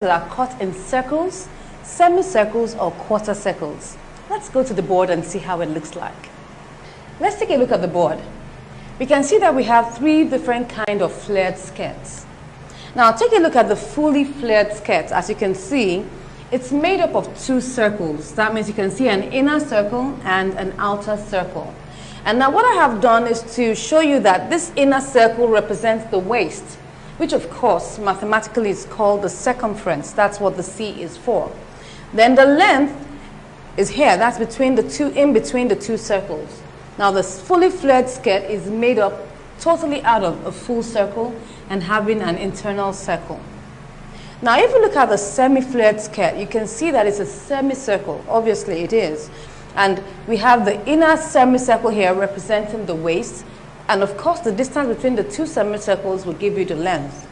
are cut in circles, semicircles, or quarter circles. Let's go to the board and see how it looks like. Let's take a look at the board. We can see that we have three different kinds of flared skirts. Now take a look at the fully flared skirt. As you can see, it's made up of two circles. That means you can see an inner circle and an outer circle. And now what I have done is to show you that this inner circle represents the waist, which of course mathematically is called the circumference. That's what the C is for. Then the length is here. That's between the two, in between the two circles. Now the fully flared skirt is made up totally out of a full circle and having an internal circle. Now if you look at the semi-flared skirt, you can see that it's a semicircle. Obviously it is. And we have the inner semicircle here representing the waist. And of course the distance between the two semicircles will give you the length.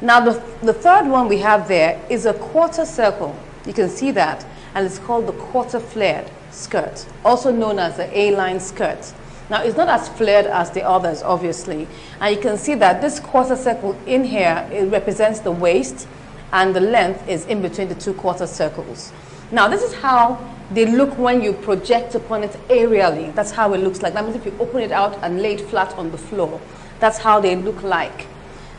Now the third one we have there is a quarter circle. You can see that. And it's called the quarter flared skirt, also known as the A-line skirt. Now it's not as flared as the others, obviously. And you can see that this quarter circle in here, it represents the waist, and the length is in between the two quarter circles. Now this is how they look when you project upon it aerially. That's how it looks like. That means if you open it out and lay it flat on the floor, that's how they look like.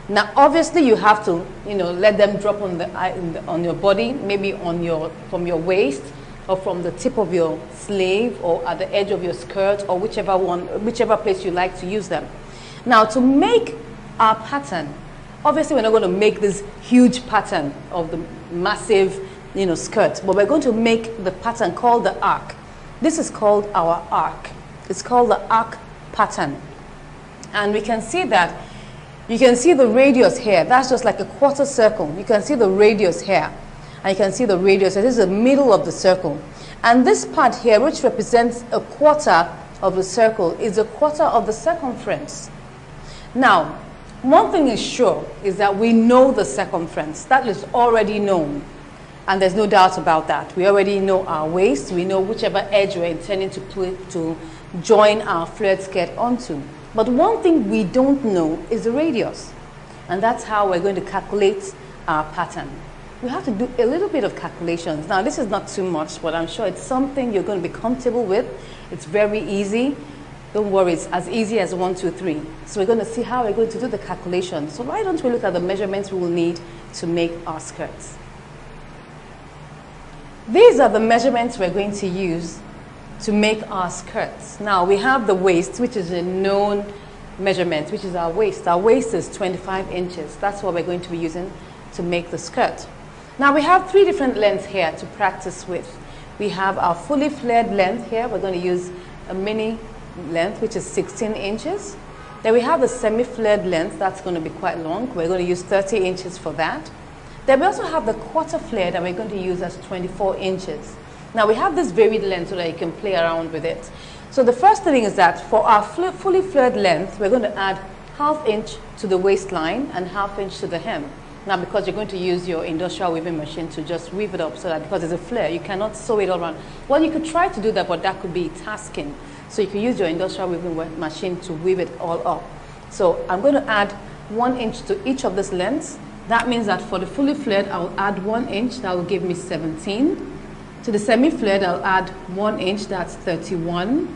Now obviously you have to, let them drop on your body, maybe from your waist, or from the tip of your sleeve, or at the edge of your skirt, or whichever place you like to use them. Now to make our pattern, obviously we're not going to make this huge pattern of the massive skirt, but we're going to make the pattern called the arc. This is called our arc. It's called the arc pattern. And we can see that, you can see the radius here. That's just like a quarter circle. You can see the radius here. And you can see the radius. This is the middle of the circle. And this part here, which represents a quarter of the circle, is a quarter of the circumference. Now, one thing is sure is that we know the circumference. That is already known. And there's no doubt about that. We already know our waist. We know whichever edge we're intending to join our flared skirt onto. But one thing we don't know is the radius. And that's how we're going to calculate our pattern. We have to do a little bit of calculations. Now this is not too much, but I'm sure it's something you're going to be comfortable with. It's very easy. Don't worry, it's as easy as 1, 2, 3. So we're going to see how we're going to do the calculations. So why don't we look at the measurements we will need to make our skirts. These are the measurements we're going to use to make our skirts. Now we have the waist, which is a known measurement, which is our waist. Our waist is 25 inches. That's what we're going to be using to make the skirt. Now we have three different lengths here to practice with. We have our fully flared length here. We're going to use a mini length, which is 16 inches. Then we have the semi-flared length. That's going to be quite long. We're going to use 30 inches for that. Then we also have the quarter flared, and we're going to use as 24 inches. Now we have this varied length so that you can play around with it. So the first thing is that for our fully flared length, we're going to add ½ inch to the waistline and ½ inch to the hem. Now because you're going to use your industrial weaving machine to just weave it up, so that because it's a flare, you cannot sew it all around. Well, you could try to do that, but that could be tasking. So you can use your industrial weaving machine to weave it all up. So I'm going to add 1 inch to each of these lengths. That means that for the fully flared, I'll add 1 inch. That will give me 17. To the semi-flared, I'll add 1 inch. That's 31.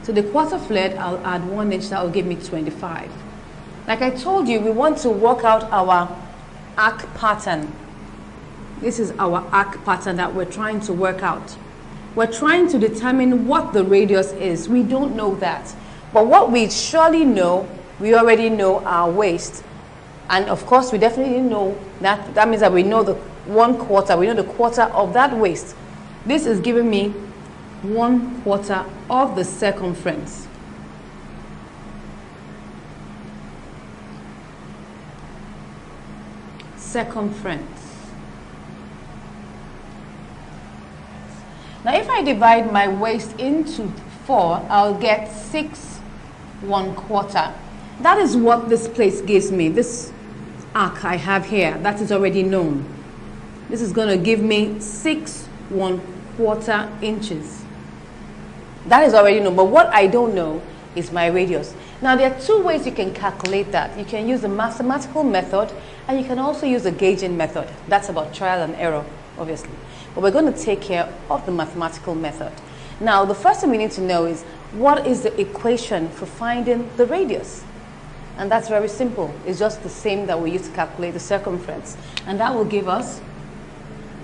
To the quarter flared, I'll add 1 inch. That will give me 25. Like I told you, we want to work out our arc pattern. This is our arc pattern that we're trying to work out. We're trying to determine what the radius is. We don't know that. But what we surely know, we already know our waist. And of course, we definitely know that. That means that we know the 1/4. We know the quarter of that waist. This is giving me 1/4 of the circumference. Circumference. Now if I divide my waist into 4, I'll get 6 1/4. That is what this place gives me. This arc I have here, that is already known. This is going to give me 6 1/4 inches. That is already known, but what I don't know is my radius. Now there are two ways you can calculate that. You can use the mathematical method, And you can also use the gauging method. That's about trial and error, obviously. But we're going to take care of the mathematical method. Now, the first thing we need to know is, what is the equation for finding the radius? And that's very simple. It's just the same that we use to calculate the circumference. And that will give us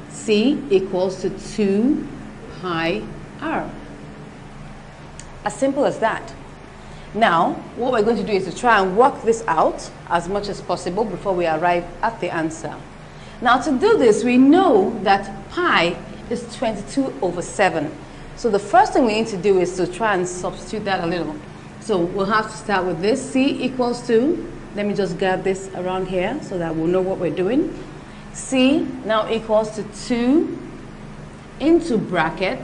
C equals to 2 pi r. As simple as that. Now, what we're going to do is to try and work this out as much as possible before we arrive at the answer. Now, to do this, we know that pi is 22/7. So the first thing we need to do is to try and substitute that a little. So we'll have to start with this. C equals to, let me just get this around here so that we'll know what we're doing. C now equals to 2 into bracket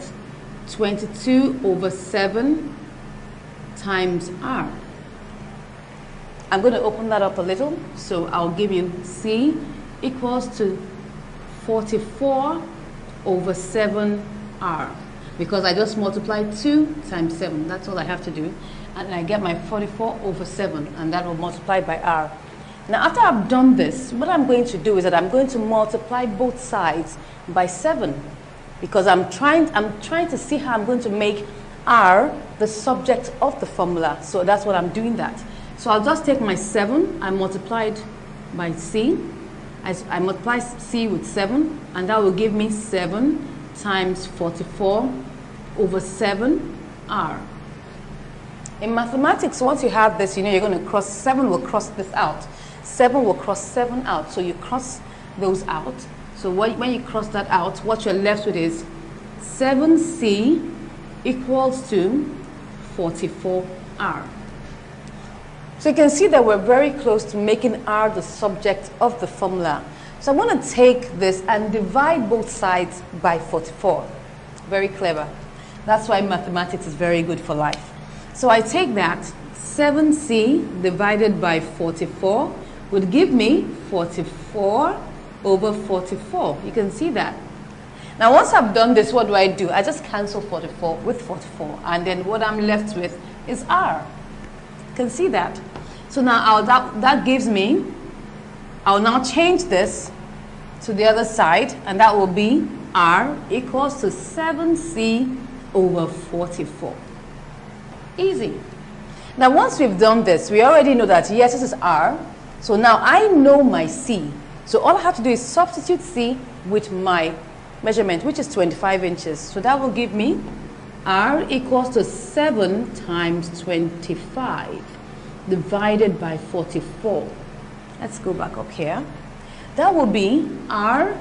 22/7 times r. I'm going to open that up a little, so I'll give you C equals to 44/7r, because I just multiplied 2 times 7. That's all I have to do. And I get my 44/7, and that will multiply by r. Now, after I've done this, what I'm going to do is that I'm going to multiply both sides by 7, because I'm trying to see how I'm going to make r the subject of the formula. So that's what I'm doing that. So I'll just take my 7, I multiplied by C. I multiply C with 7, and that will give me 7 times 44/7r. In mathematics, once you have this, you know you're going to cross, 7 will cross this out. 7 will cross 7 out, so you cross those out. So when you cross that out, what you're left with is 7C equals to 44r. So you can see that we're very close to making r the subject of the formula. So I'm going to take this and divide both sides by 44. Very clever. That's why mathematics is very good for life. So I take that, 7C divided by 44 would give me 44/44. You can see that. Now, once I've done this, what do? I just cancel 44 with 44, and then what I'm left with is r. You can see that. So now that gives me, I'll now change this to the other side, and that will be r equals to 7C/44. Easy. Now, once we've done this, we already know that, yes, this is r. So now I know my C. So all I have to do is substitute C with my measurement, which is 25 inches. So that will give me r equals to 7 times 25 divided by 44. Let's go back up here. That will be r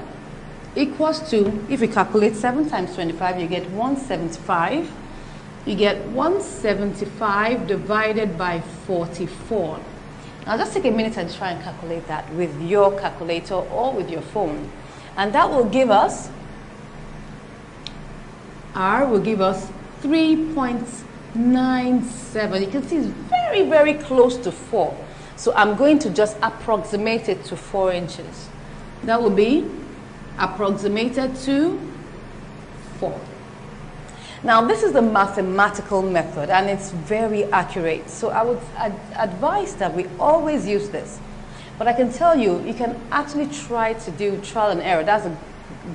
equals to, if we calculate 7 times 25, you get 175. You get 175 divided by 44. Now just take a minute and try and calculate that with your calculator or with your phone. And that will give us, r will give us 3.97. You can see it's very, very close to 4. So I'm going to just approximate it to 4 inches. That will be approximated to 4. Now, this is the mathematical method, and it's very accurate. So I would advise that we always use this. But I can tell you, you can actually try to do trial and error. That's a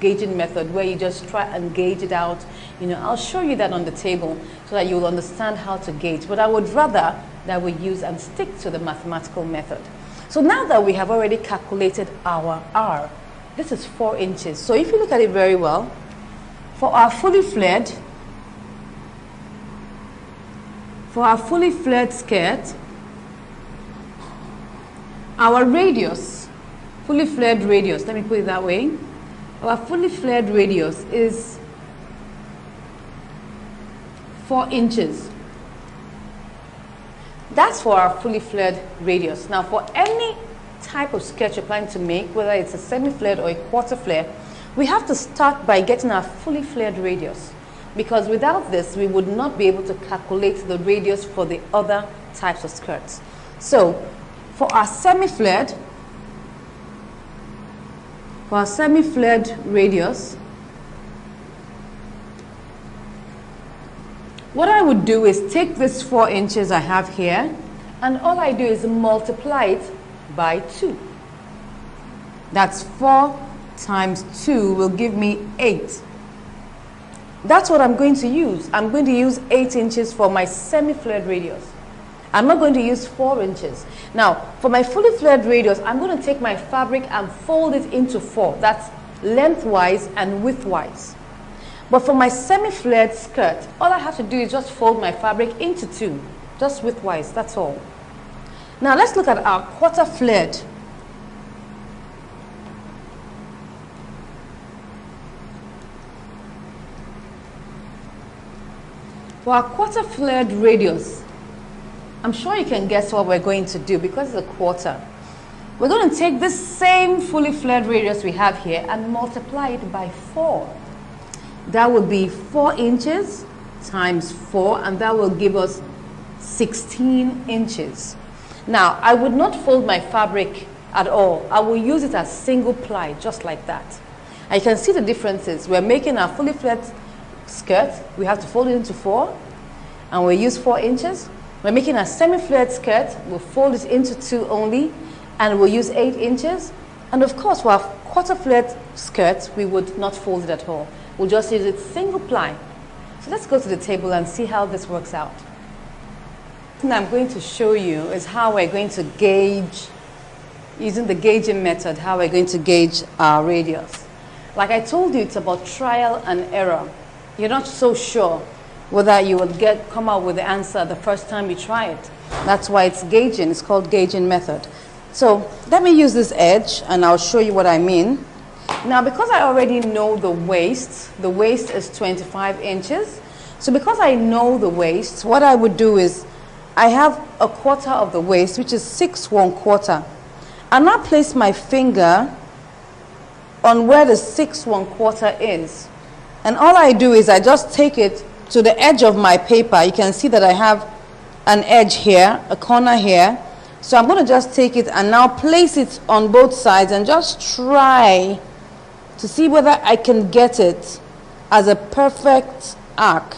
gauging method where you just try and gauge it out. You know, I'll show you that on the table so that you'll understand how to gauge. But I would rather that we use and stick to the mathematical method. So now that we have already calculated our r, this is 4 inches. So if you look at it very well, for our fully flared skirt, our radius, fully flared radius, let me put it that way, our fully flared radius is 4 inches. That's for our fully flared radius. Now, for any type of skirt you're planning to make, whether it's a semi-flared or a quarter flare, we have to start by getting our fully flared radius. Because without this, we would not be able to calculate the radius for the other types of skirts. So, for our semi-flared radius, what I would do is take this 4 inches I have here, and all I do is multiply it by 2. That's 4 times 2 will give me 8. That's what I'm going to use. I'm going to use 8 inches for my semi-flared radius. I'm not going to use 4 inches. Now, for my fully flared radius, I'm going to take my fabric and fold it into 4. That's lengthwise and widthwise. But for my semi-flared skirt, all I have to do is just fold my fabric into 2, just widthwise, that's all. Now let's look at our quarter flared. For our quarter flared radius, I'm sure you can guess what we're going to do because it's a quarter. We're going to take this same fully flared radius we have here and multiply it by 4. That would be 4 inches times 4, and that will give us 16 inches. Now, I would not fold my fabric at all. I will use it as single ply, just like that. And you can see the differences. We're making our fully flared skirt. We have to fold it into 4, and we'll use 4 inches. We're making a semi-flared skirt. We'll fold it into 2 only, and we'll use 8 inches. And of course, for our quarter flared skirt, we would not fold it at all. We'll just use it single ply. So let's go to the table and see how this works out. What I'm going to show you is how we're going to gauge, using the gauging method, how we're going to gauge our radius. Like I told you, it's about trial and error. You're not so sure whether you will come out with the answer the first time you try it. That's why it's gauging. It's called gauging method. So let me use this edge and I'll show you what I mean. Now, because I already know the waist is 25 inches. So because I know the waist, what I would do is I have a quarter of the waist, which is 6 1/4. And I place my finger on where the 6 1/4 is. And all I do is I just take it to the edge of my paper. You can see that I have an edge here, a corner here. So I'm going to just take it and now place it on both sides and just try to see whether I can get it as a perfect arc.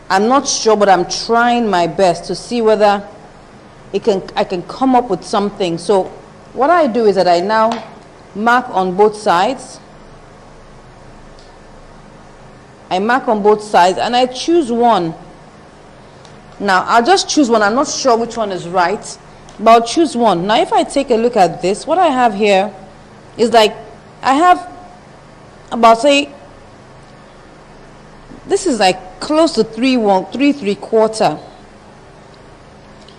I'm not sure, but I'm trying my best to see whether I can come up with something. So what I do is that I now mark on both sides. I mark on both sides and I choose one. Now I'll just choose one. I'm not sure which one is right, but I'll choose one. Now if I take a look at this, what I have here is like I have about, say, this is like close to 3 3/4.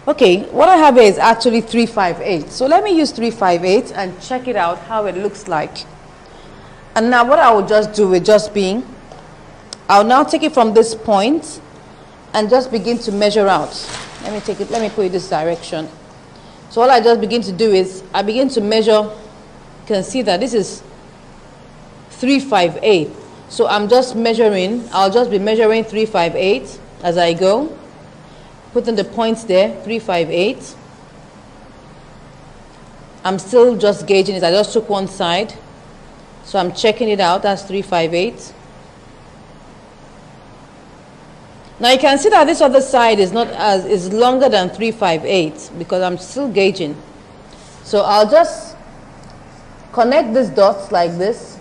Okay, what I have here is actually 3/5/8. So let me use 3/5/8 and check it out how it looks like. And now what I will just do with just being, I'll now take it from this point and just begin to measure out. Let me put it this direction. So all I just begin to do is I begin to measure. You can see that this is 3/5/8. So I'm just measuring. I'll just be measuring 3/5/8 as I go. Putting the points there, 3/5/8. I'm still just gauging it. I just took one side. So I'm checking it out. That's 3/5/8. Now you can see that this other side is longer than 3/5/8 because I'm still gauging. So I'll just connect these dots like this.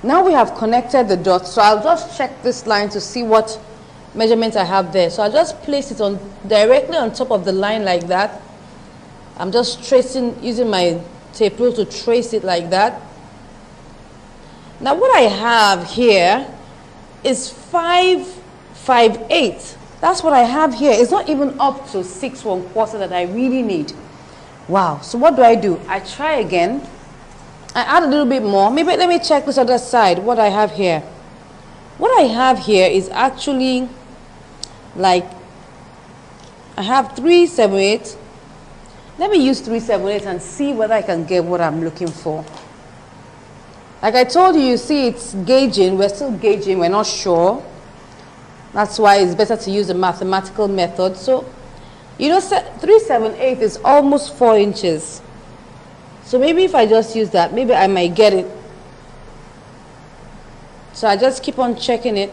Now we have connected the dots, so I'll just check this line to see what measurements I have there. So I'll just place it directly on top of the line like that. I'm just tracing, using my tape rule to trace it like that. Now what I have here is 5/5/8. That's what I have here. It's not even up to 6 1/4 that I really need. Wow. So what do? I try again. I add a little bit more. Maybe let me check this other side, what I have here. What I have here is actually like, I have 3/7/8. Let me use 3/7/8 and see whether I can get what I'm looking for. Like I told you, you see it's gauging. We're still gauging. We're not sure. That's why it's better to use a mathematical method. So, 3/7/8 is almost 4 inches. So maybe if I just use that, maybe I might get it. So I just keep on checking it.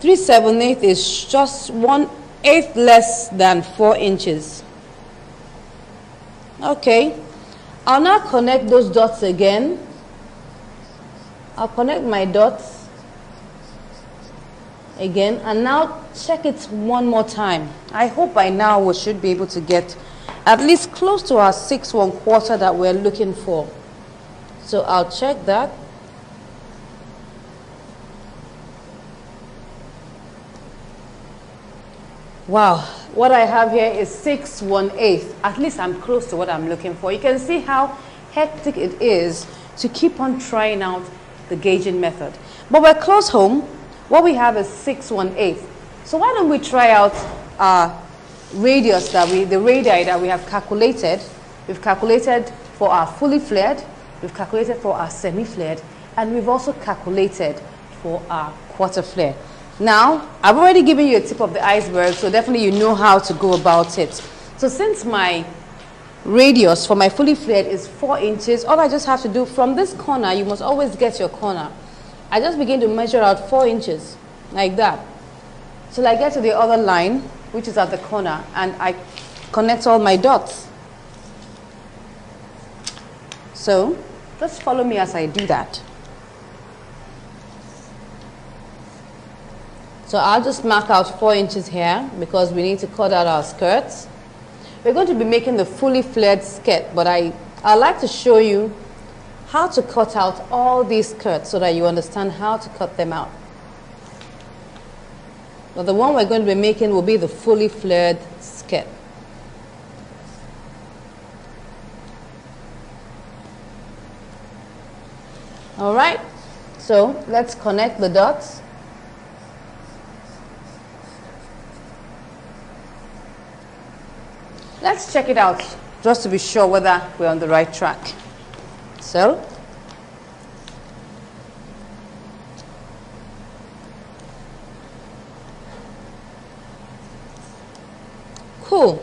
3/7 is just 1/8 less than 4 inches. Okay, I'll now connect those dots again. I'll connect my dots again and now check it one more time. I hope by now we should be able to get at least close to our 6 1/4 that we're looking for. So I'll check that. Wow, what I have here is 6 1/8. At least I'm close to what I'm looking for. You can see how hectic it is to keep on trying out the gauging method. But we're close home. What we have is 6 1/8. So why don't we try out our radius the radii that we have calculated. We've calculated for our fully flared, we've calculated for our semi-flared, and we've also calculated for our quarter flare. Now, I've already given you a tip of the iceberg, so definitely you know how to go about it. So since my radius for my fully flared is 4 inches, all I just have to do from this corner, you must always get your corner. I just begin to measure out 4 inches, like that. Till I get to the other line, which is at the corner, and I connect all my dots. So, just follow me as I do that. So I'll just mark out 4 inches here because we need to cut out our skirts. We're going to be making the fully flared skirt, but I'd like to show you how to cut out all these skirts so that you understand how to cut them out. But the one we're going to be making will be the fully flared skirt. All right, so let's connect the dots. Let's check it out just to be sure whether we're on the right track. So, cool.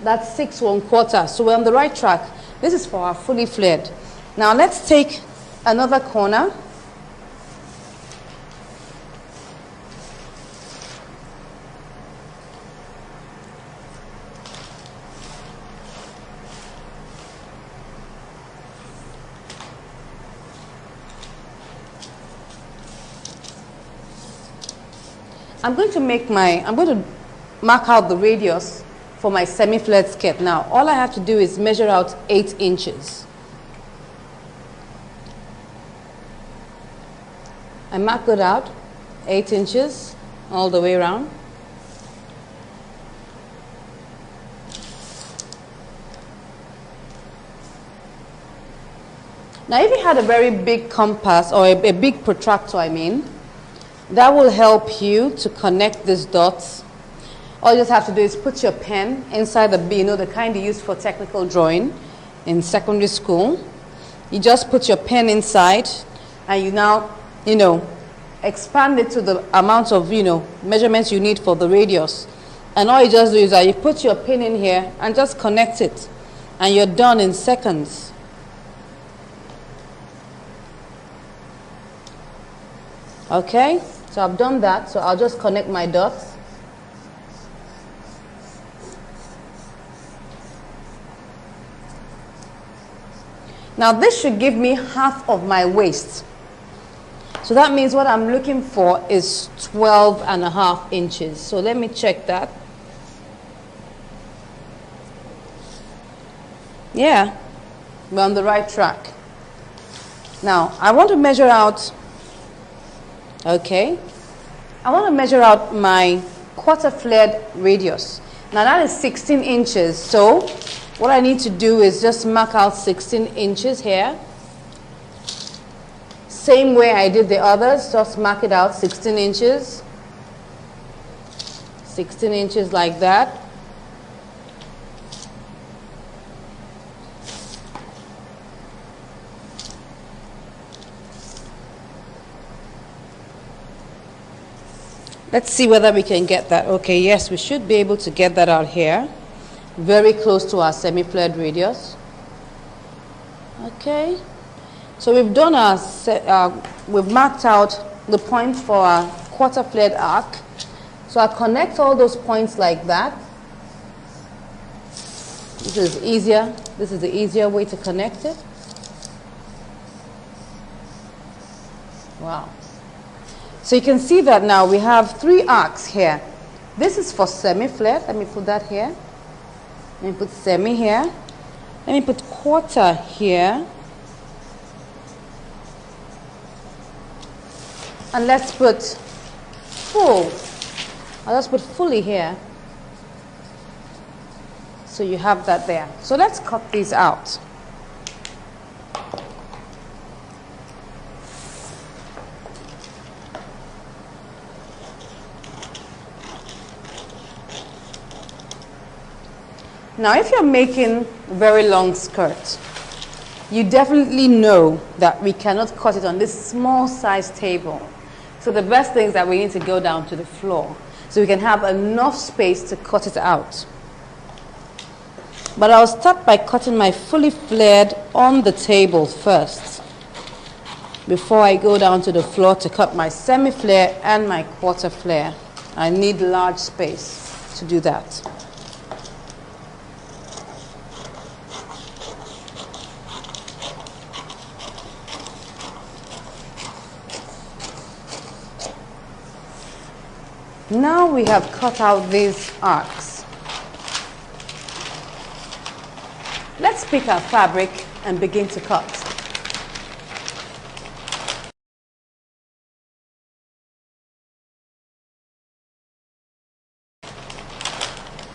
That's 6 1/4. So we're on the right track. This is for our fully flared. Now let's take another corner. I'm going to mark out the radius for my semi-flared skirt. Now, all I have to do is measure out 8 inches. I mark it out, 8 inches all the way around. Now, if you had a very big compass or a big protractor, that will help you to connect these dots. All you just have to do is put your pen inside the kind you use for technical drawing in secondary school. You just put your pen inside and you now, expand it to the amount of, measurements you need for the radius. And all you just do is that you put your pin in here and just connect it. And you're done in seconds. Okay, so I've done that, so I'll just connect my dots. Now this should give me half of my waist. So that means what I'm looking for is 12.5 inches. So let me check that. Yeah, we're on the right track. Now I want to measure out. Okay, I want to measure out my quarter flared radius. Now that is 16 inches. So what I need to do is just mark out 16 inches here. Same way I did the others, just mark it out 16 inches. 16 inches like that. Let's see whether we can get that. Okay, yes, we should be able to get that out here. Very close to our semi-flared radius. Okay, so we've done we've marked out the point for our quarter flared arc. So I connect all those points like that. This is easier. This is the easier way to connect it. Wow. So you can see that now we have 3 arcs here. This is for semi-flared. Let me put that here. Let me put semi here. Let me put quarter here. And let's put full. I'll just put fully here. So you have that there. So let's cut these out. Now, if you're making a very long skirt, you definitely know that we cannot cut it on this small size table. So the best thing is that we need to go down to the floor so we can have enough space to cut it out. But I'll start by cutting my fully flared on the table first before I go down to the floor to cut my semi-flare and my quarter flare. I need large space to do that. Now we have cut out these arcs. Let's pick our fabric and begin to cut.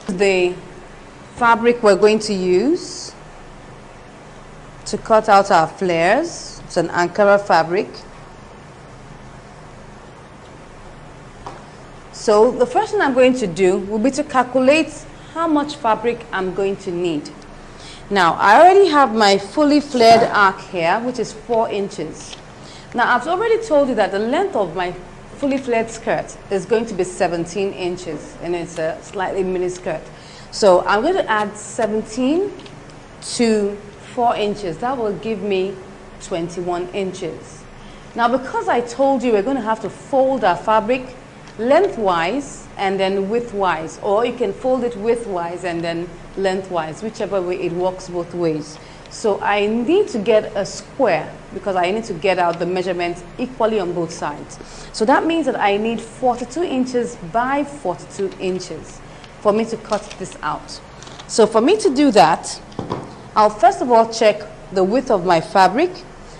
The fabric we're going to use to cut out our flares. It's an Ankara fabric. So the first thing I'm going to do will be to calculate how much fabric I'm going to need. Now, I already have my fully flared arc here, which is 4 inches. Now, I've already told you that the length of my fully flared skirt is going to be 17 inches, and it's a slightly mini skirt. So I'm going to add 17 to 4 inches. That will give me 21 inches. Now, because I told you we're going to have to fold our fabric lengthwise and then widthwise, or you can fold it widthwise and then lengthwise, whichever way it works both ways. So I need to get a square because I need to get out the measurements equally on both sides. So that means that I need 42 inches by 42 inches for me to cut this out. So for me to do that, I'll first of all check the width of my fabric.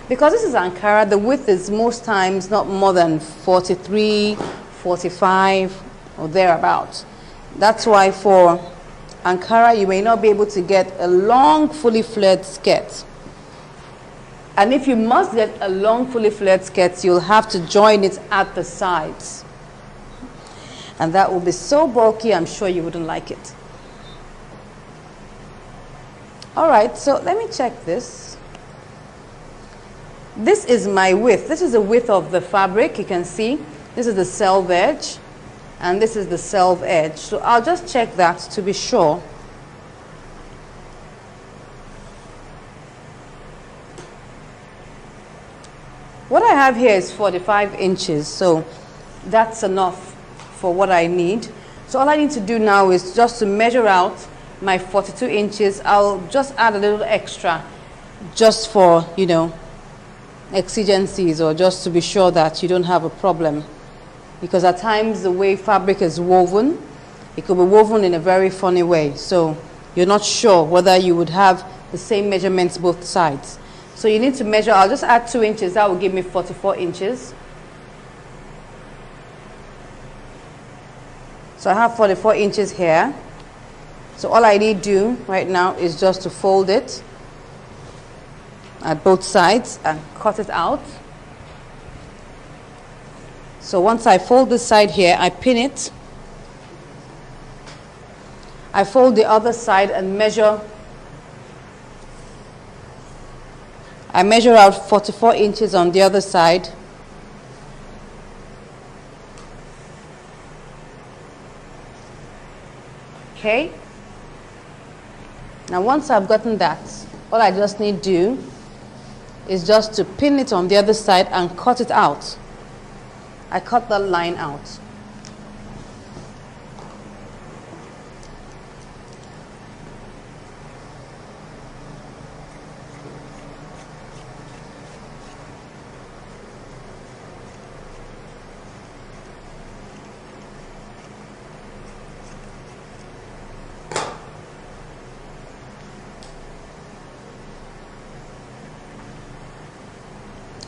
Because this is Ankara, the width is most times not more than 43, 45 or thereabouts. That's why for Ankara you may not be able to get a long fully flared skirt. And if you must get a long fully flared skirt, you'll have to join it at the sides. And that will be so bulky, I'm sure you wouldn't like it. Alright, so let me check this. This is my width. This is the width of the fabric, you can see. This is the selve edge, and this is the selve edge. So I'll just check that to be sure. What I have here is 45 inches, so that's enough for what I need. So all I need to do now is just to measure out my 42 inches. I'll just add a little extra just for, you know, exigencies, or just to be sure that you don't have a problem. Because at times the way fabric is woven, it could be woven in a very funny way. So you're not sure whether you would have the same measurements both sides. So you need to measure. I'll just add 2 inches. That will give me 44 inches. So I have 44 inches here. So all I need to do right now is just to fold it at both sides and cut it out. So once I fold this side here, I pin it. I fold the other side and measure. I measure out 44 inches on the other side. Okay. Now once I've gotten that, all I just need to do is just to pin it on the other side and cut it out. I cut that line out.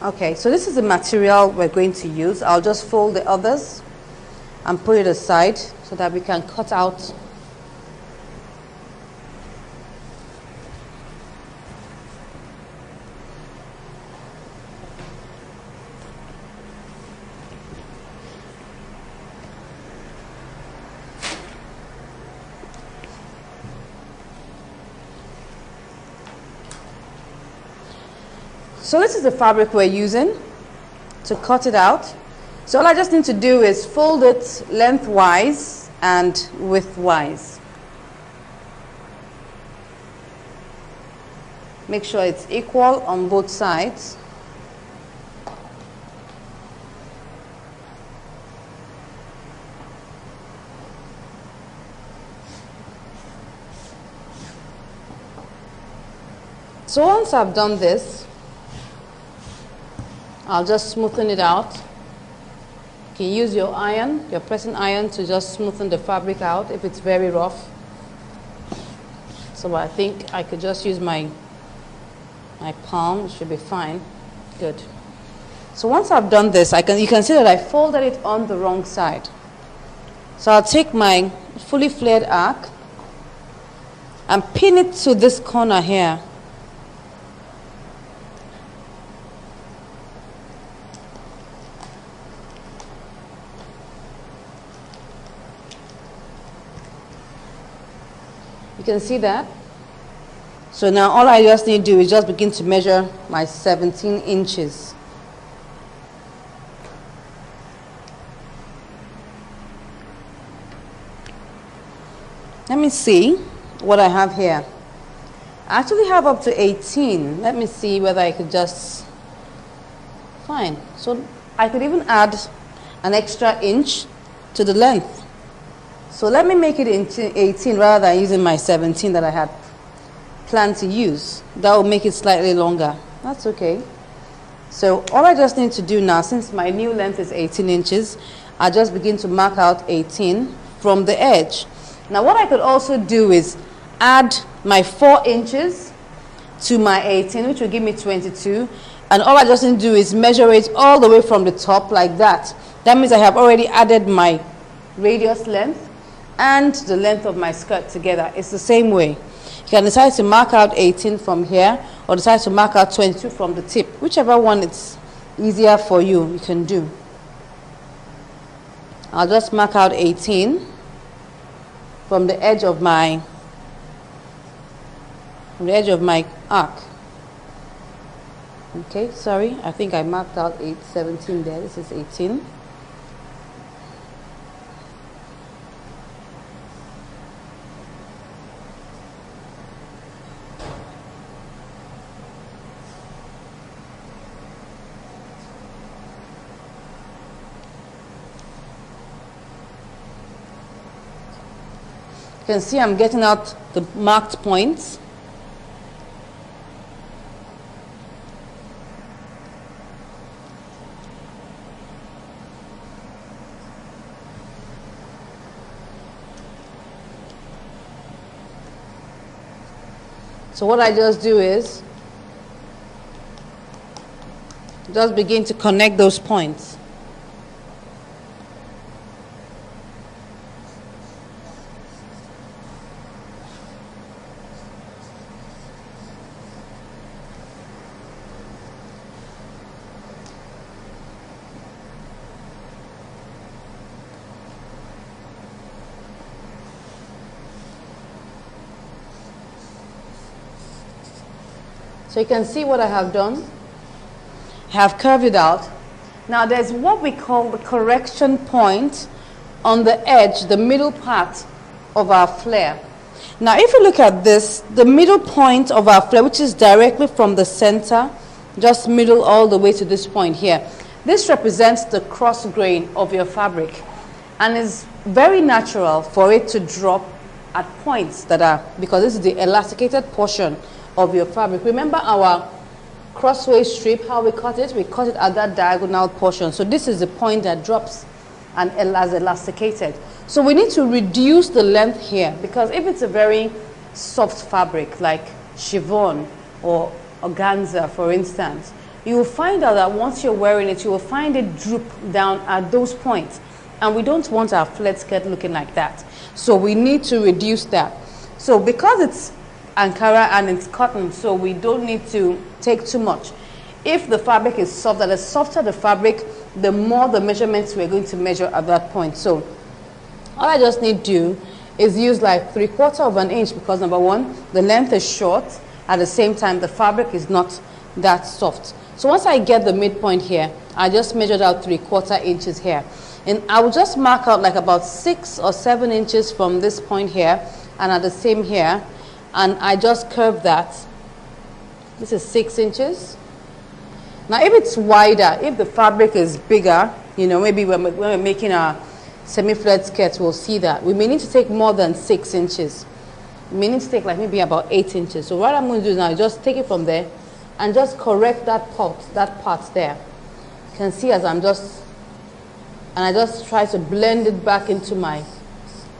Okay, so this is the material we're going to use. I'll just fold the others and put it aside so that we can cut out . So this is the fabric we're using to cut it out. So all I just need to do is fold it lengthwise and widthwise. Make sure it's equal on both sides. So once I've done this, I'll just smoothen it out. You can use your iron, your pressing iron, to just smoothen the fabric out if it's very rough. So I think I could just use my palm. It should be fine. Good. So once I've done this, you can see that I folded it on the wrong side. So I'll take my fully flared arc and pin it to this corner here. You can see that. So now all I just need to do is just begin to measure my 17 inches. Let me see what I have here. I actually have up to 18. Let me see whether I could just... Fine. So I could even add an extra inch to the length. So let me make it into 18 rather than using my 17 that I had planned to use. That will make it slightly longer. That's okay. So all I just need to do now, since my new length is 18 inches, I just begin to mark out 18 from the edge. Now what I could also do is add my 4 inches to my 18, which will give me 22. And all I just need to do is measure it all the way from the top like that. That means I have already added my radius length and the length of my skirt together. It's the same way. You can decide to mark out 18 from here or decide to mark out 22 from the tip. Whichever one it's easier for you, you can do. I'll just mark out 18 from the edge of my arc. Okay, sorry, I think I marked out 17 there. This is 18. You can see I'm getting out the marked points. So what I just do is just begin to connect those points. So you can see what I have done. I have curved it out. Now there's what we call the correction point on the edge, the middle part of our flare. Now if you look at this, the middle point of our flare, which is directly from the center, just middle all the way to this point here, This represents the cross grain of your fabric, and it's very natural for it to drop at points that are, because this is the elasticated portion of your fabric. Remember our crossway strip, how we cut it? We cut it at that diagonal portion. So this is the point that drops and has elasticated. So we need to reduce the length here, because if it's a very soft fabric like chiffon or organza, for instance, you will find out that once you're wearing it, you will find it droop down at those points. And we don't want our flared skirt looking like that. So we need to reduce that. So because it's Ankara and it's cotton, so we don't need to take too much. If the fabric is soft, the softer the fabric, the more the measurements we're going to measure at that point. So all I just need to do is use like 3/4 of an inch, because number one, the length is short. At the same time, the fabric is not that soft. So once I get the midpoint here, I just measured out 3/4 inches here. And I will just mark out like about 6 or 7 inches from this point here, and at the same here, and I just curve that. This is 6 inches. Now if it's wider, if the fabric is bigger, you know, maybe when we're making a semi-flared skirt, we'll see that. We may need to take more than 6 inches. We may need to take like maybe about 8 inches. So what I'm going to do now is just take it from there and just correct that part there. You can see as I'm just, and I just try to blend it back into my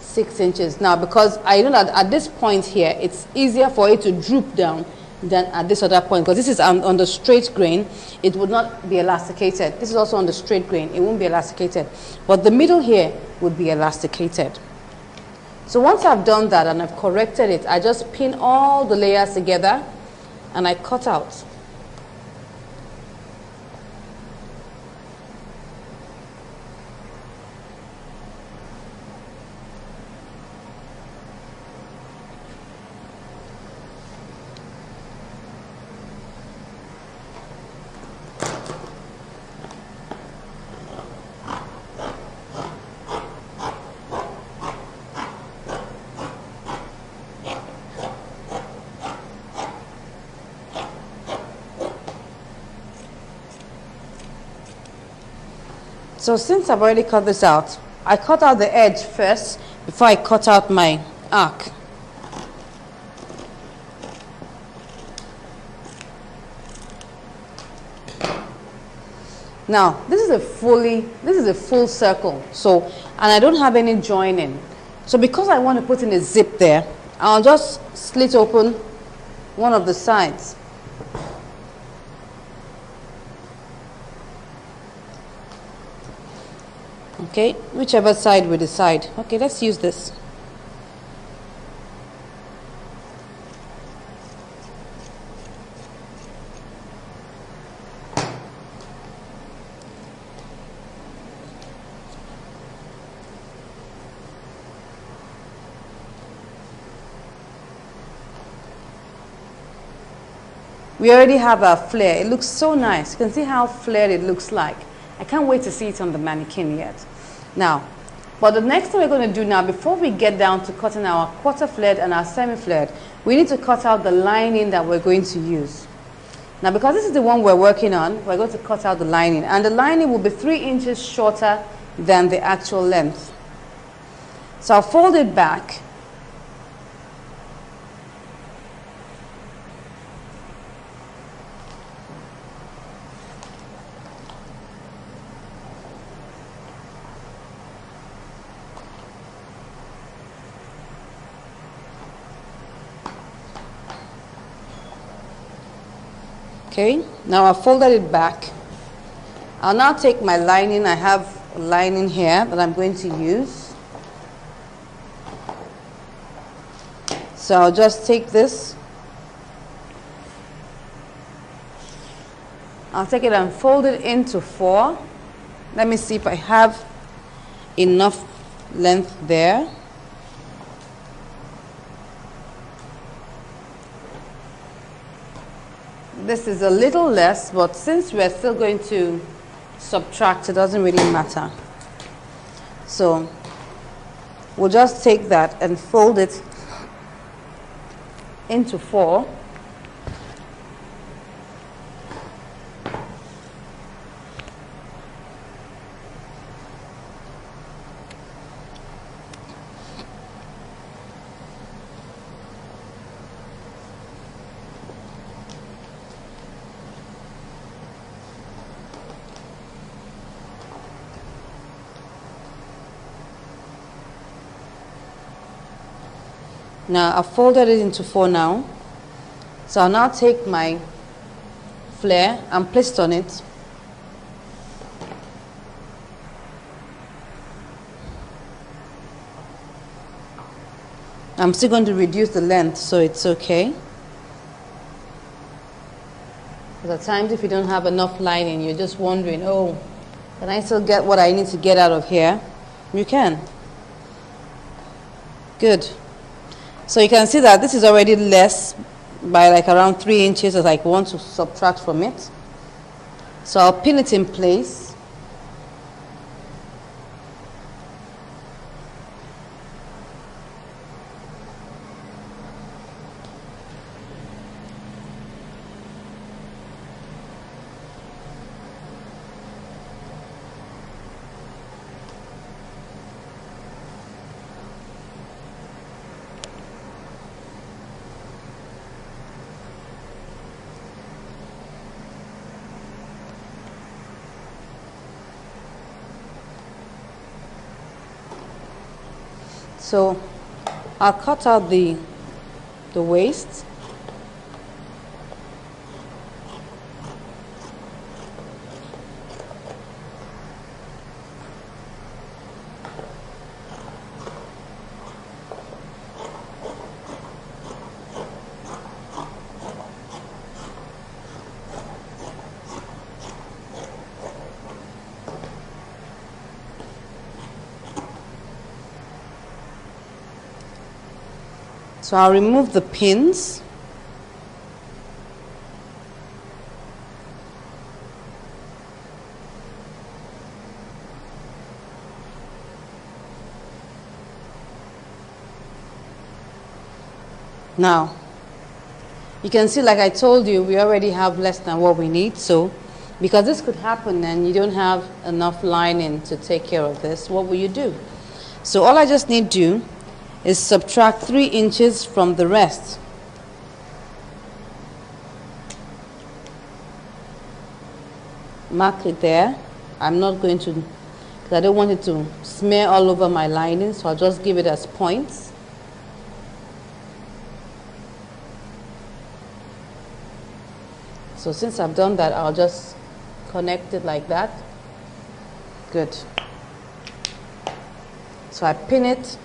6 inches. Now, because I know that at this point here, it's easier for it to droop down than at this other point, because this is on the straight grain, it would not be elasticated. This is also on the straight grain, it won't be elasticated. But the middle here would be elasticated. So once I've done that and I've corrected it, I just pin all the layers together and I cut out. So since I've already cut this out, I cut out the edge first before I cut out my arc. Now, this is a full circle. So, and I don't have any joining. So because I want to put in a zip there, I'll just slit open one of the sides. Okay, whichever side we decide. Okay, let's use this. We already have our flare. It looks so nice. You can see how flared it looks like. I can't wait to see it on the mannequin yet. Now, but the next thing we're going to do now, before we get down to cutting our quarter flared and our semi-flared, we need to cut out the lining that we're going to use. Now, because this is the one we're working on, we're going to cut out the lining. And the lining will be 3 inches shorter than the actual length. So I'll fold it back. Okay, now I've folded it back. I'll now take my lining. I have a lining here that I'm going to use. So I'll just take this. I'll take it and fold it into 4. Let me see if I have enough length there. This is a little less, but since we're still going to subtract, it doesn't really matter. So we'll just take that and fold it into 4. Now I've folded it into 4 now. So I'll now take my flare and place it on it. I'm still going to reduce the length so it's okay. Because at times if you don't have enough lining, you're just wondering, oh, can I still get what I need to get out of here? You can. Good. So you can see that this is already less by like around 3 inches as I want to subtract from it. So I'll pin it in place. So I'll cut out the waist. So I'll remove the pins. Now, you can see, like I told you, we already have less than what we need. So, because this could happen and you don't have enough lining to take care of this, what will you do? So all I just need to do is subtract 3 inches from the rest. Mark it there. I'm not going to, because I don't want it to smear all over my lining, so I'll just give it as points. So since I've done that, I'll just connect it like that. Good. So I pin it.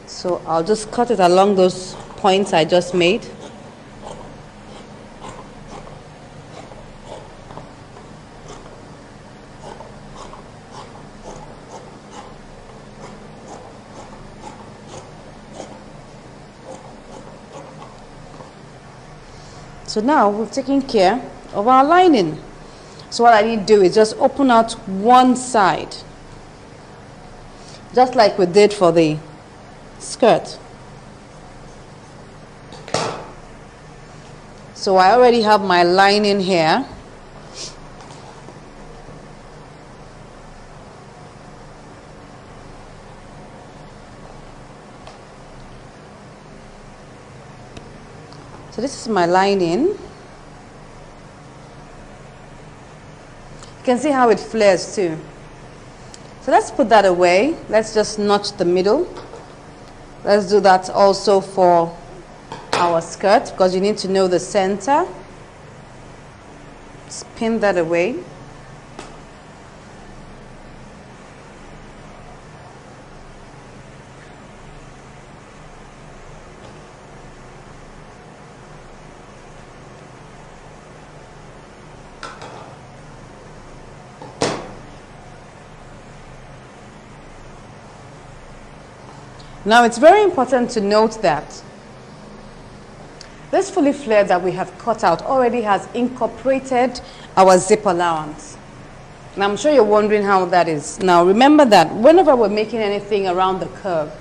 So I'll just cut it along those points I just made. So now we've taken care of our lining. So what I need to do is just open out one side, just like we did for the skirt. So I already have my lining here. So this is my lining. You can see how it flares too. So let's put that away. Let's just notch the middle. Let's do that also for our skirt, because you need to know the center. Just pin that away. Now it's very important to note that this fully flared that we have cut out already has incorporated our zip allowance. And I'm sure you're wondering how that is. Now remember that whenever we're making anything around the curve,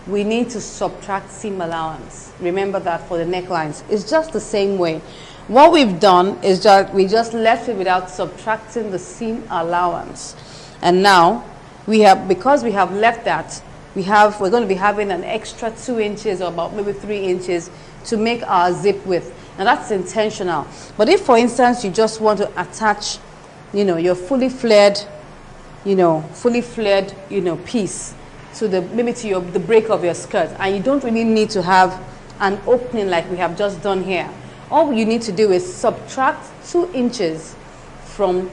we need to subtract seam allowance. Remember that for the necklines. It's just the same way. What we've done is that we just left it without subtracting the seam allowance. And now we have, because we have left that, we're going to be having an extra 2 inches or about maybe 3 inches to make our zip width. Now that's intentional. But if, for instance, you just want to attach, your fully flared, piece to the break of your skirt, and you don't really need to have an opening like we have just done here. All you need to do is subtract 2 inches from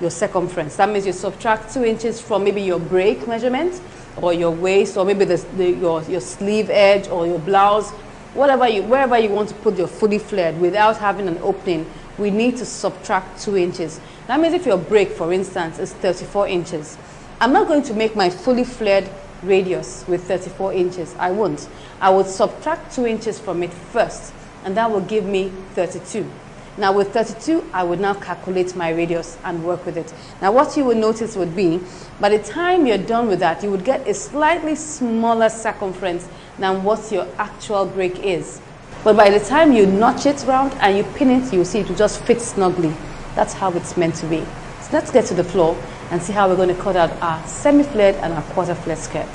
your circumference. That means you subtract 2 inches from maybe your break measurement, or your waist, or maybe your sleeve edge, or your blouse, wherever you want to put your fully flared without having an opening. We need to subtract 2 inches. That means if your break, for instance, is 34 inches, I'm not going to make my fully flared radius with 34 inches. I won't. I would subtract 2 inches from it first, and that will give me 32. Now with 32, I would now calculate my radius and work with it. Now what you will notice would be, by the time you're done with that, you would get a slightly smaller circumference than what your actual break is. But by the time you notch it round and you pin it, you'll see it will just fit snugly. That's how it's meant to be. So let's get to the floor and see how we're going to cut out our semi-flared and our quarter-flared skirt.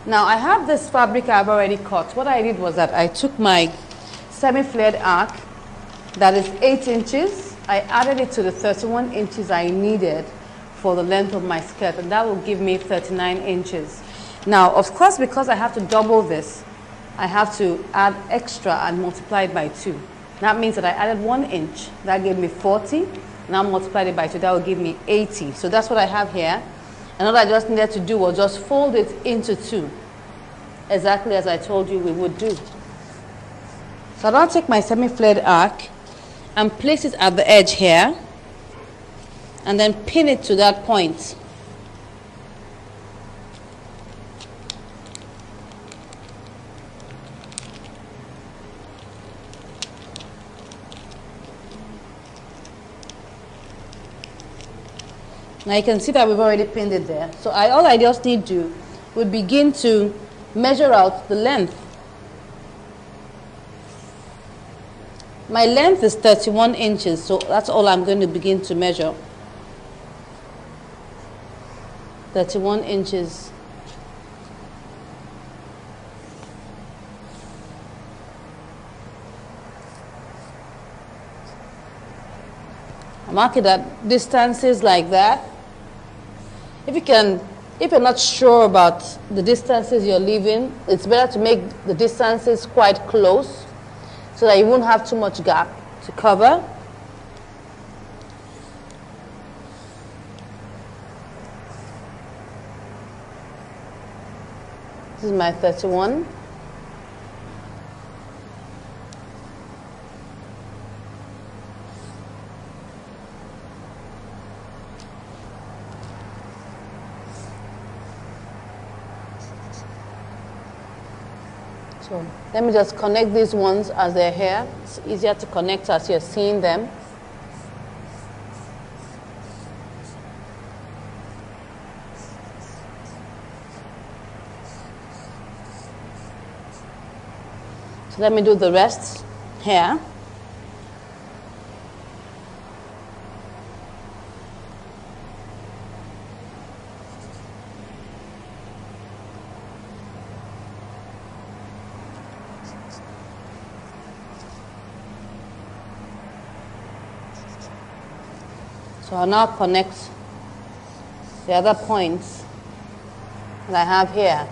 Now I have this fabric I've already cut. What I did was that I took my semi-flared arc, that is 8 inches. I added it to the 31 inches I needed for the length of my skirt, and that will give me 39 inches. Now, of course, because I have to double this, I have to add extra and multiply it by 2. That means that I added 1 inch. That gave me 40. Now multiplied it by 2. That will give me 80. So that's what I have here. And all I just needed to do was just fold it into 2, exactly as I told you we would do. So I'll now take my semi-flared arc and place it at the edge here, and then pin it to that point. Now you can see that we've already pinned it there. So all I just need to do would begin to measure out the length. My length is 31 inches, so that's all I'm going to begin to measure. 31 inches. I mark it at distances like that. If you're not sure about the distances you're leaving, it's better to make the distances quite close so that you won't have too much gap to cover. This is my 31. So let me just connect these ones as they're here. It's easier to connect as you're seeing them. So let me do the rest here. So I'll now connect the other points that I have here.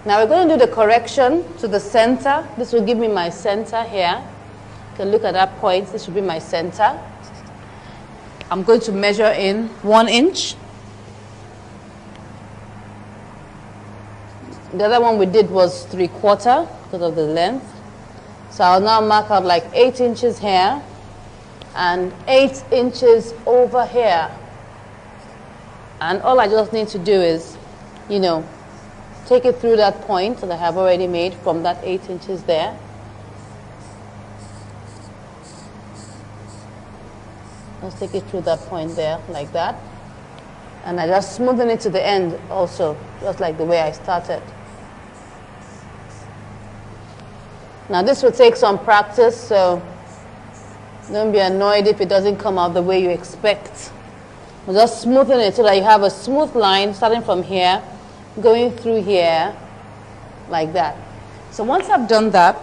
Now we're going to do the correction to the center. This will give me my center here. You can look at that point. This will be my center. I'm going to measure in 1 inch. The other one we did was 3/4 because of the length. So I'll now mark out like 8 inches here and 8 inches over here. And all I just need to do is, take it through that point that I have already made from that 8 inches there. Let's take it through that point there, like that. And I just smoothen it to the end also, just like the way I started. Now this will take some practice, so don't be annoyed if it doesn't come out the way you expect. But just smoothen it so that you have a smooth line starting from here, going through here, like that. So once I've done that,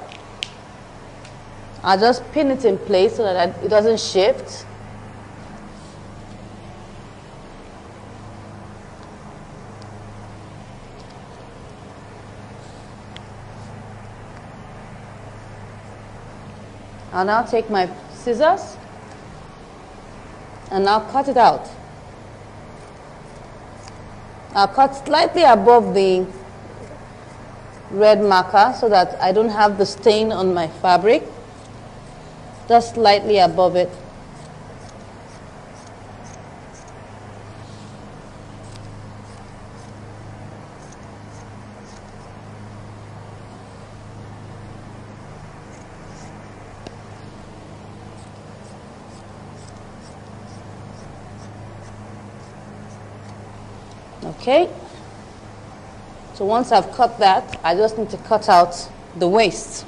I'll just pin it in place so that it doesn't shift. I'll now take my scissors and I'll cut it out. I'll cut slightly above the red marker so that I don't have the stain on my fabric. Just slightly above it. Okay, so once I've cut that, I just need to cut out the waist.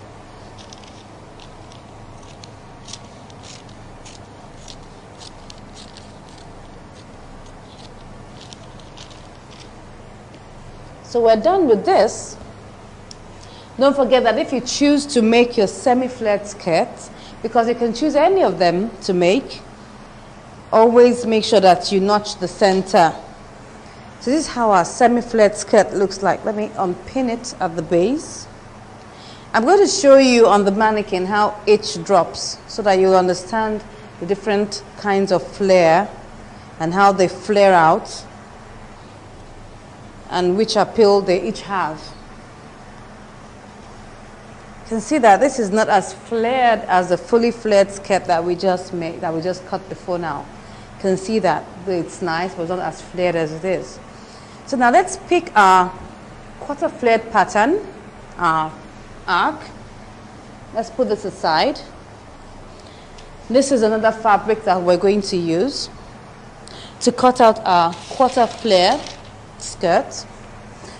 So we're done with this. Don't forget that if you choose to make your semi-flared skirt, because you can choose any of them to make, always make sure that you notch the center. So this is how our semi-flared skirt looks like. Let me unpin it at the base. I'm going to show you on the mannequin how each drops so that you'll understand the different kinds of flare and how they flare out and which appeal they each have. You can see that this is not as flared as the fully flared skirt that we just made, that we just cut before now. You can see that it's nice, but it's not as flared as it is. So now let's pick our quarter flared pattern, our arc. Let's put this aside. This is another fabric that we're going to use to cut out our quarter flare skirt.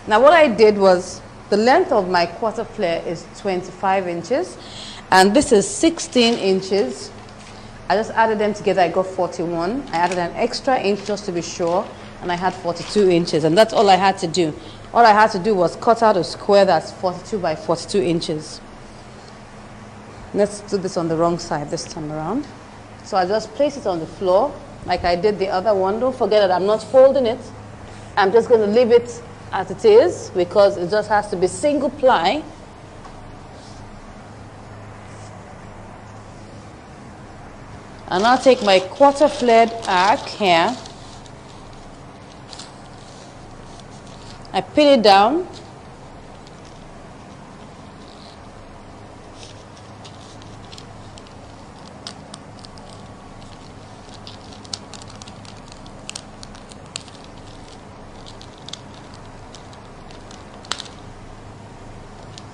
Now what I did was, the length of my quarter flare is 25 inches and this is 16 inches. I just added them together, I got 41. I added an extra inch just to be sure, and I had 42 inches, and that's all I had to do. All I had to do was cut out a square that's 42 by 42 inches. Let's do this on the wrong side this time around. So I just place it on the floor like I did the other one. Don't forget that I'm not folding it. I'm just going to leave it as it is because it just has to be single ply. And I'll take my quarter flared arc here. I pin it down.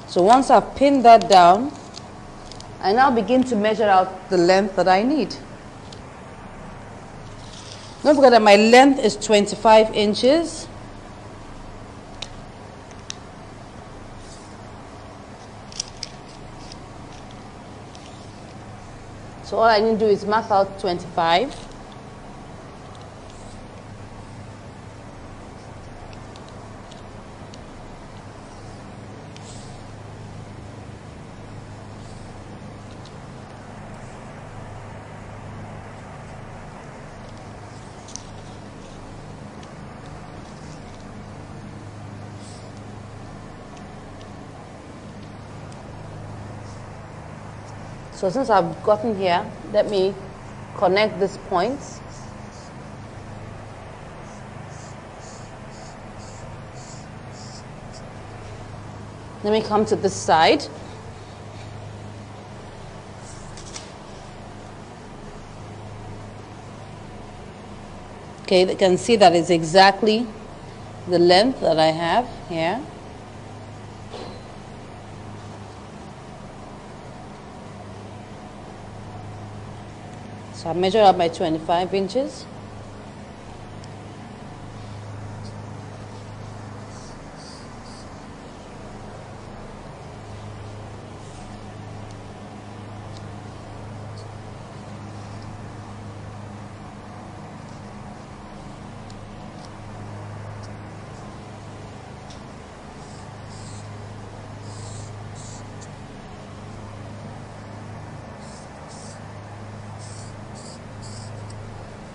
So once I've pinned that down, I now begin to measure out the length that I need. Don't forget that my length is 25 inches. So all I need to do is mark out 25. So since I've gotten here, let me connect these points. Let me come to this side. Okay, you can see that it's exactly the length that I have here. So I measure up my 25 inches.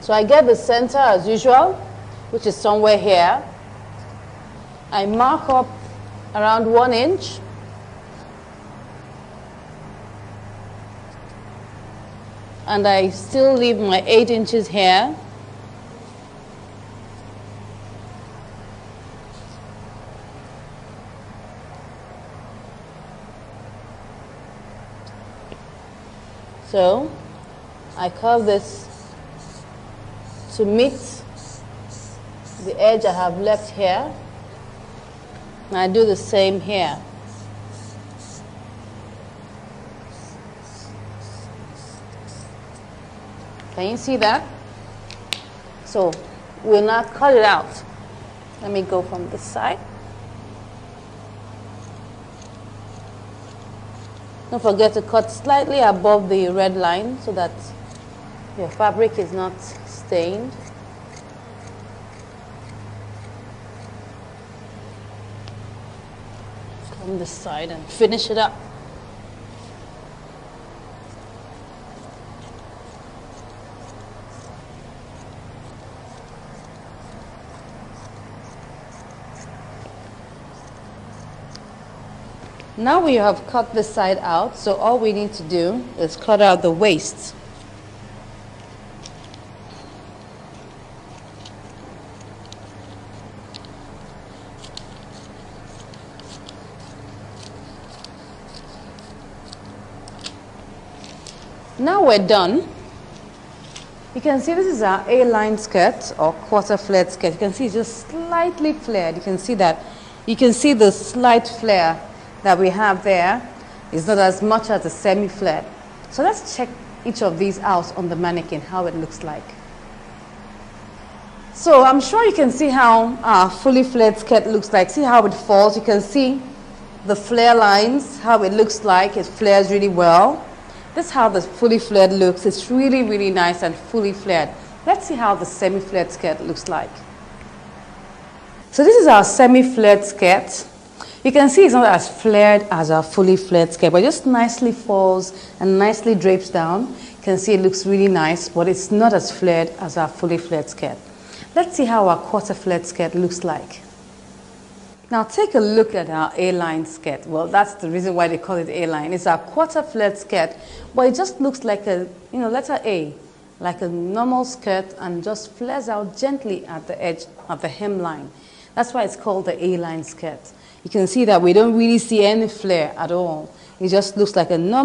So I get the center as usual, which is somewhere here. I mark up around 1 inch. And I still leave my 8 inches here. So I curve this to meet the edge I have left here. And I do the same here. Can you see that? So we'll now cut it out. Let me go from this side. Don't forget to cut slightly above the red line so that your fabric is not stained. Come this side and finish it up. Now we have cut this side out, so all we need to do is cut out the waist. Now we're done. You can see this is our A-line skirt or quarter flared skirt. You can see it's just slightly flared. You can see that. You can see the slight flare that we have there is not as much as a semi-flared. So let's check each of these out on the mannequin, how it looks like. So I'm sure you can see how our fully flared skirt looks like. See how it falls. You can see the flare lines, how it looks like. It flares really well. This is how the fully flared looks. It's really, really nice and fully flared. Let's see how the semi-flared skirt looks like. So this is our semi-flared skirt. You can see it's not as flared as our fully flared skirt, but it just nicely falls and nicely drapes down. You can see it looks really nice, but it's not as flared as our fully flared skirt. Let's see how our quarter flared skirt looks like. Now take a look at our A-line skirt. Well, that's the reason why they call it A-line. It's our quarter flared skirt, but it just looks like a, letter A, like a normal skirt, and just flares out gently at the edge of the hemline. That's why it's called the A-line skirt. You can see that we don't really see any flare at all. It just looks like a normal